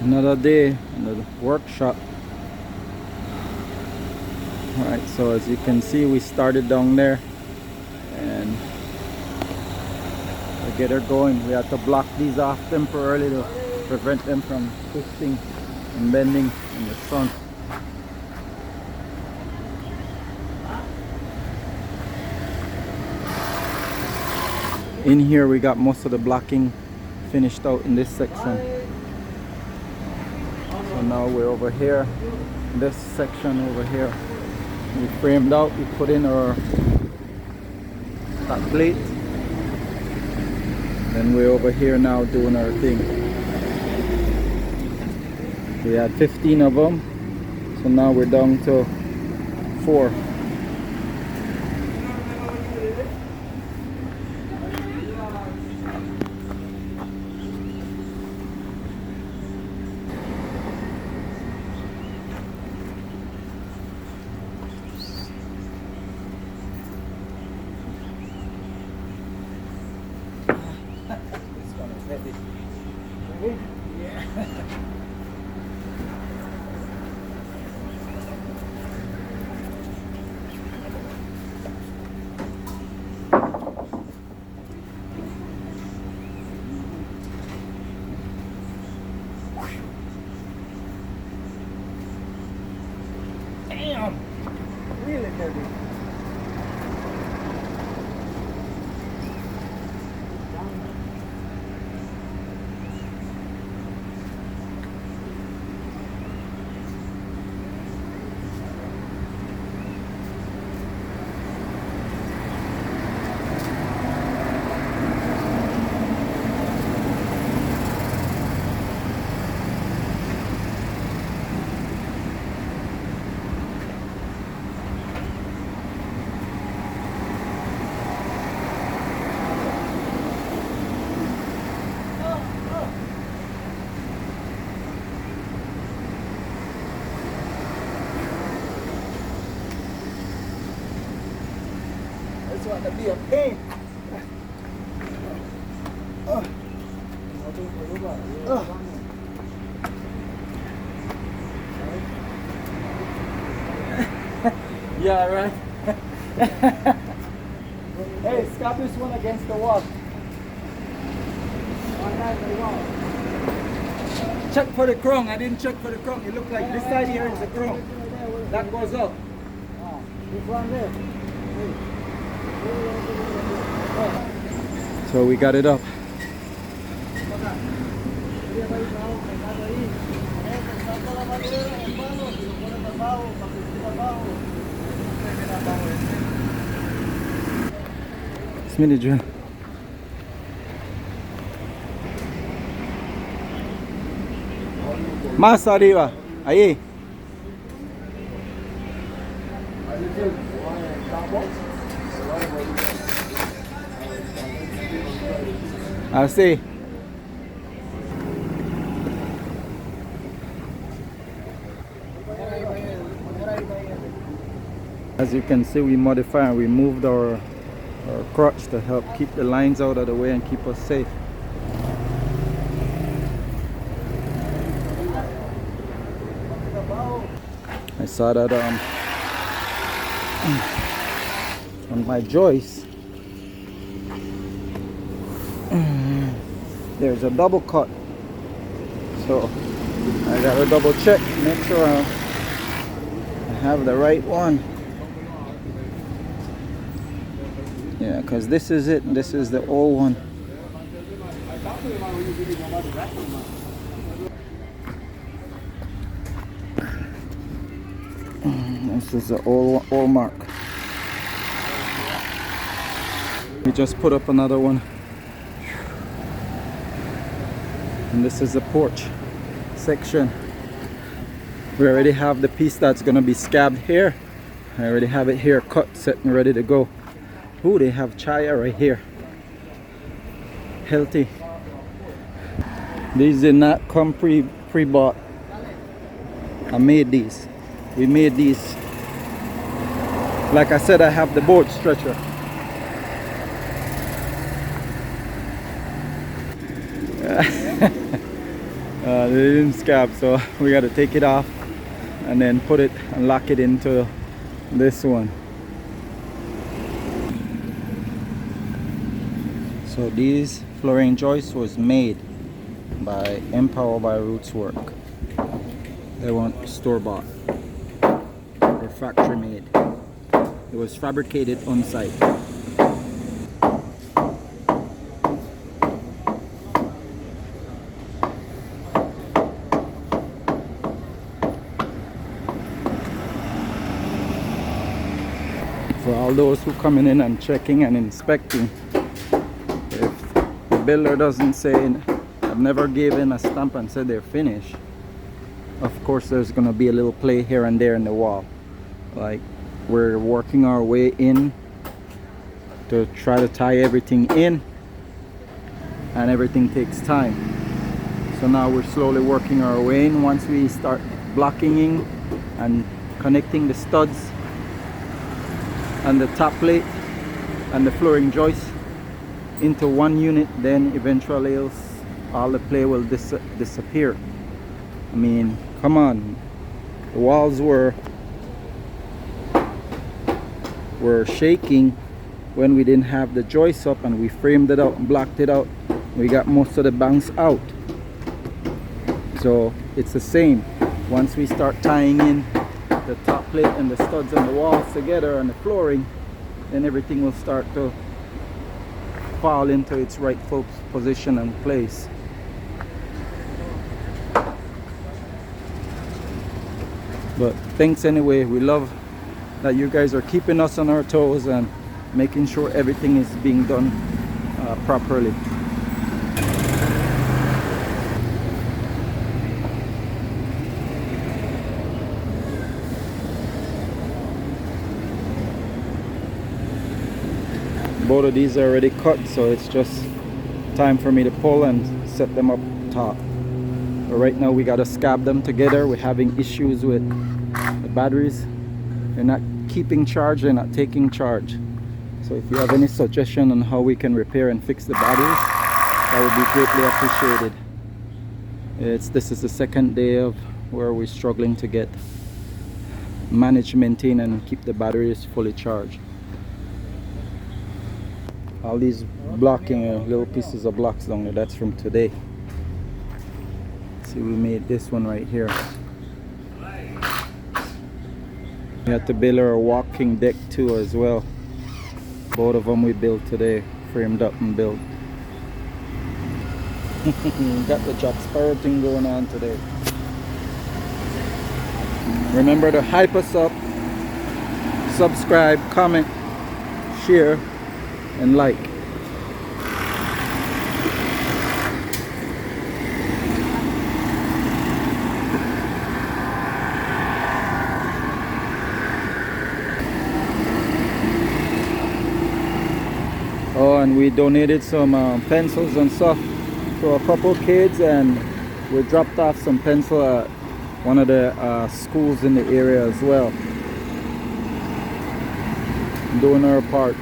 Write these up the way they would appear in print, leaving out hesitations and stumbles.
Another day in the workshop. Alright, so as you can see, we started down there and to get her going, we had to block these off temporarily to prevent them from twisting and bending in the sun. In here we got most of the blocking finished out in this section. So now we're over here, this section over here. We framed out, we put in our that plate. Then we're over here now doing our thing. We had 15 of them, so now we're down to 4. Damn! Really heavy. This one to be a pain. Yeah, right. Hey, scab this one against the wall. Check for the crown. I didn't check for the crown. It looked like this side here is the crown. That goes up. This one there. So we got it up. It's mini drill. Más arriba, ahí. Así. As you can see, we modified and we moved our crutch to help keep the lines out of the way and keep us safe. I saw that on my joist. There's a double cut, so I gotta double check, make sure I have the right one. Yeah, because this is it, this is the old one. This is the old mark. We just put up another one. And this is the porch section. We already have the piece that's gonna be scabbed here. I already have it here cut, set and ready to go. Ooh, they have chaya right here. Healthy. These did not come pre-bought. I made these. We made these. Like I said, I have the board stretcher. They didn't scab, so we got to take it off and then put it and lock it into this one. So these flooring joists was made by Empower by Rootswerx. They weren't store-bought. They're factory made. It was fabricated on site. For all those who coming in and checking and inspecting, if the builder doesn't say, I've never given a stamp and said they're finished, of course there's gonna be a little play here and there in the wall. Like, we're working our way in to try to tie everything in, and everything takes time. So now we're slowly working our way in. Once we start blocking and connecting the studs and the top plate and the flooring joist into one unit, then eventually all the play will disappear. I mean, come on, the walls were shaking when we didn't have the joist up, and we framed it out and blocked it out. We got most of the banks out. So it's the same. Once we start tying in the top plate and the studs and the walls together and the flooring, then everything will start to fall into its rightful position and place. But thanks anyway. We love that you guys are keeping us on our toes and making sure everything is being done properly. Both of these are already cut, so it's just time for me to pull and set them up top. But right now we gotta scab them together. We're having issues with the batteries. They're not keeping charge, they're not taking charge. So if you have any suggestion on how we can repair and fix the batteries, that would be greatly appreciated. This is the second day of where we're struggling to manage, maintain and keep the batteries fully charged. All these blocking little pieces of blocks down there, that's from today. See, we made this one right here. We had to build our walking deck too as well. Both of them we built today, framed up and built. Got the Jack Sparrow thing going on today. Remember to hype us up, subscribe, comment, share and like. Oh, and we donated some pencils and stuff to a couple kids, and we dropped off some pencil at one of the schools in the area as well. Doing our part.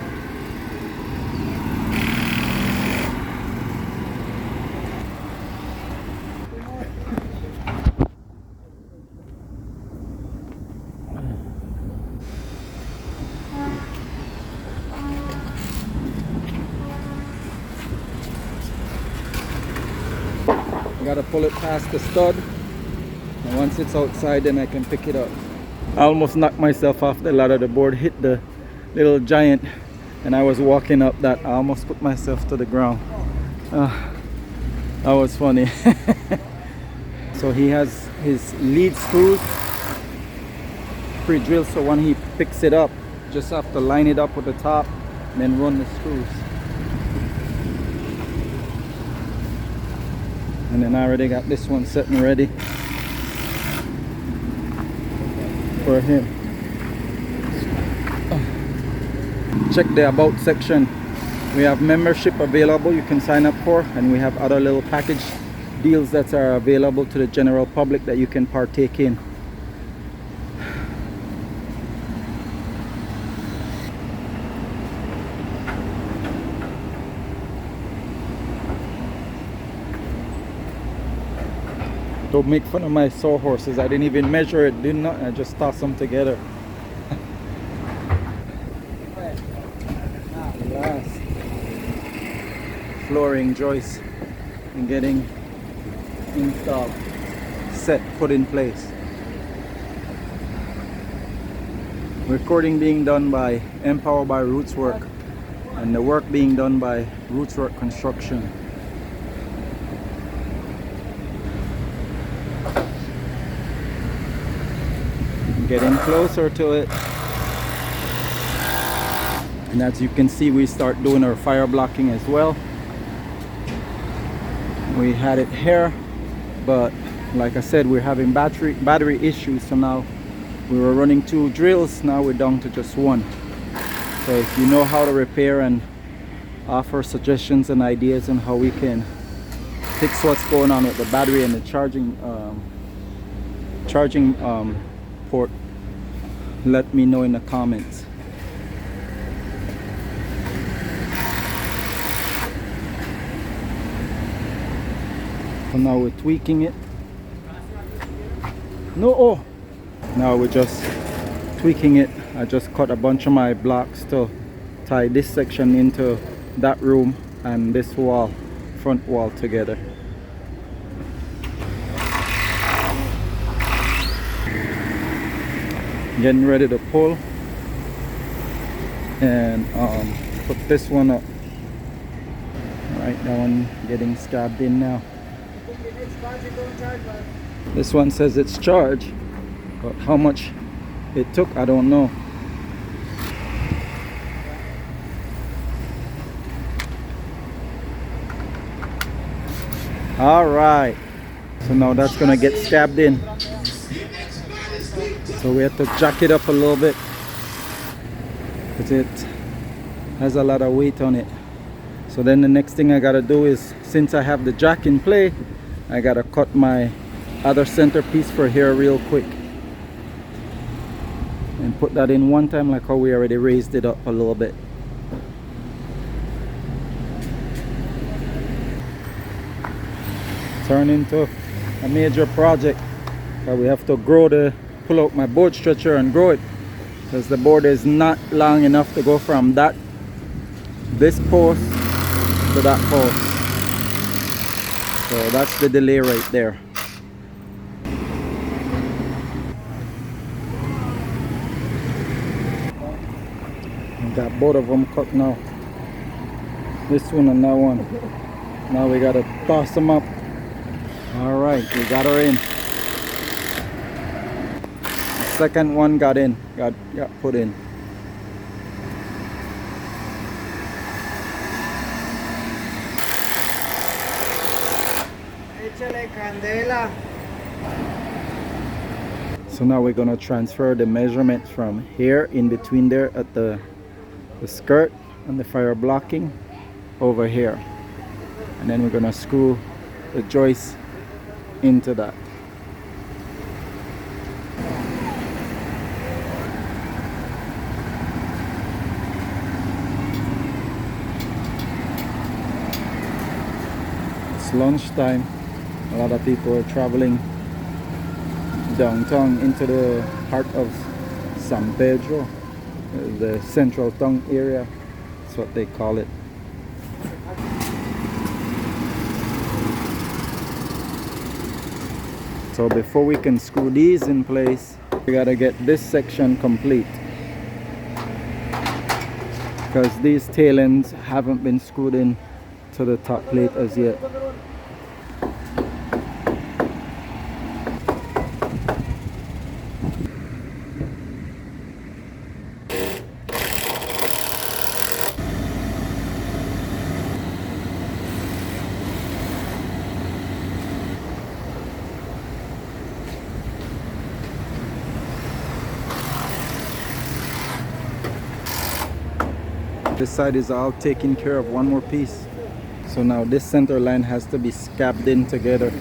Gotta pull it past the stud, and once it's outside then I can pick it up. I almost knocked myself off the ladder. The board hit the little giant and I was walking up that. I almost put myself to the ground. That was funny. So he has his lead screws pre-drilled, so when he picks it up, just have to line it up with the top and then run the screws. And then I already got this one set and ready for him. Check the about section. We have membership available you can sign up for, and we have other little package deals that are available to the general public that you can partake in. Don't make fun of my sawhorses. I didn't even measure it, did not. I just tossed them together. Last flooring joist and getting installed, set, put in place. Recording being done by Empowered by Rootswerx, and the work being done by Rootswerx Construction. Getting closer to it, and as you can see, we start doing our fire blocking as well. We had it here, but like I said, we're having battery issues, so now we were running 2 drills, now we're down to just 1. So if you know how to repair and offer suggestions and ideas on how we can fix what's going on with the battery and the charging port, let me know in the comments. So now we're tweaking it. Now we're just tweaking it. I just cut a bunch of my blocks to tie this section into that room and this wall, front wall, together. Getting ready to pull and put this one up. Alright, that one getting scabbed in now. This one says it's charged, but how much it took, I don't know. Alright, so now that's gonna get scabbed in. So we have to jack it up a little bit because it has a lot of weight on it. So then the next thing I gotta do is, since I have the jack in play, I gotta cut my other centerpiece for here real quick and put that in one time, like how we already raised it up a little bit. Turn into a major project, but we have to pull out my board stretcher and grow it, because the board is not long enough to go from this post to that post. So that's the delay right there. Got both of them cut now, this one and that one. Now we gotta toss them up. All right, we got her in. The second one got in, got put in. So now we're gonna transfer the measurements from here in between there at the skirt and the fire blocking over here, and then we're gonna screw the joist into that. It's lunchtime. A lot of people are traveling downtown into the heart of San Pedro, the central town area. That's what they call it. So before we can screw these in place, we gotta get this section complete, because these tail ends haven't been screwed in to the top plate as yet. This side is all taken care of, one more piece. So now this center line has to be scabbed in together.